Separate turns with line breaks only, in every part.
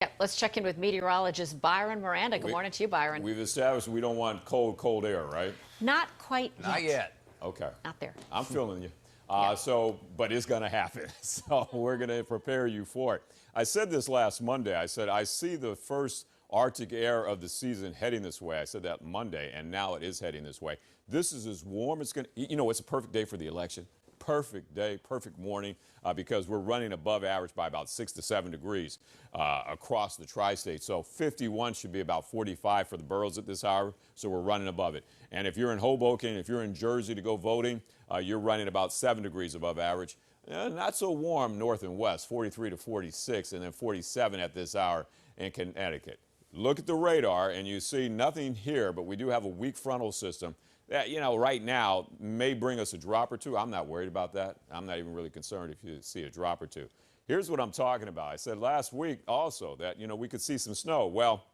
Yeah, let's check in with meteorologist Byron Miranda. Good morning to you, Byron.
We've established we don't want cold air, right?
Not quite
Not yet.
Okay.
Not there.
I'm feeling you.
Yeah.
But it's going to happen. So we're going to prepare you for it. I said this last Monday. I said, I see the first Arctic air of the season heading this way. I said that Monday, and now it is heading this way. This is as warm as it's going to, it's a perfect day for the election. Perfect day, perfect morning, because we're running above average by about 6 to 7 degrees across the tri-state. So 51 should be about 45 for the boroughs at this hour, so we're running above it. And if you're in Hoboken, if you're in Jersey to go voting, you're running about 7 degrees above average. Not so warm north and west, 43 to 46, and then 47 at this hour in Connecticut. Look at the radar, and you see nothing here, but we do have a weak frontal system that, right now may bring us a drop or two. I'm not worried about that. I'm not even really concerned if you see a drop or two. Here's what I'm talking about. I said last week also that, we could see some snow. Well,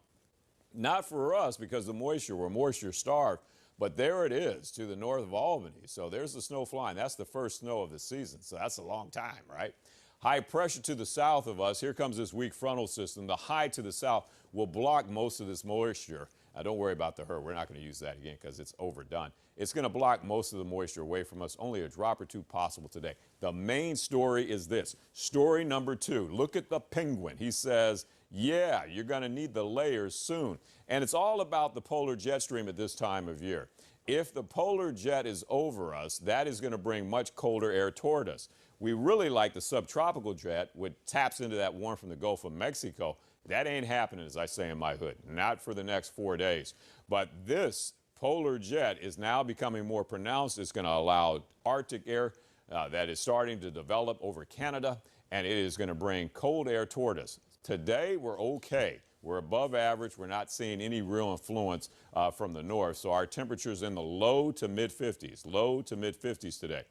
not for us because we're moisture starved, but there it is to the north of Albany. So there's the snow flying. That's the first snow of the season. So that's a long time, right? High pressure to the south of us. Here comes this weak frontal system. The high to the south will block most of this moisture. Now, don't worry about the her. We're not going to use that again because it's overdone. It's going to block most of the moisture away from us. Only a drop or two possible today. The main story is this. Story number 2. Look at the penguin. He says, yeah, you're going to need the layers soon. And it's all about the polar jet stream at this time of year. If the polar jet is over us, that is going to bring much colder air toward us. We really like the subtropical jet, which taps into that warmth from the Gulf of Mexico. That ain't happening, as I say in my hood, not for the next 4 days. But this polar jet is now becoming more pronounced. It's going to allow Arctic air that is starting to develop over Canada, and it is going to bring cold air toward us. Today, we're okay. We're above average. We're not seeing any real influence from the north. So our temperature's in the low to mid 50s today.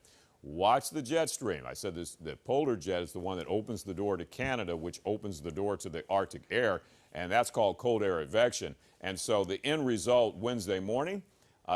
Watch the jet stream. I said the polar jet is the one that opens the door to Canada, which opens the door to the Arctic air, and that's called cold air advection. And so the end result Wednesday morning,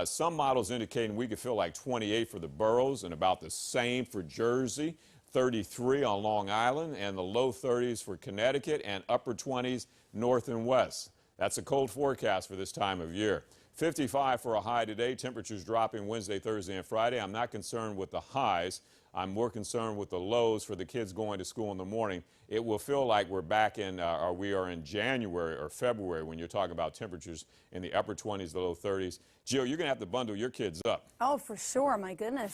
some models indicating we could feel like 28 for the boroughs and about the same for Jersey, 33 on Long Island, and the low 30s for Connecticut, and upper 20s north and west. That's a cold forecast for this time of year. 55 for a high today. Temperatures dropping Wednesday, Thursday, and Friday. I'm not concerned with the highs. I'm more concerned with the lows for the kids going to school in the morning. It will feel like we're back in, or we are in January or February when you're talking about temperatures in the upper 20s, the low 30s. Jill, you're going to have to bundle your kids up.
Oh, for sure. My goodness.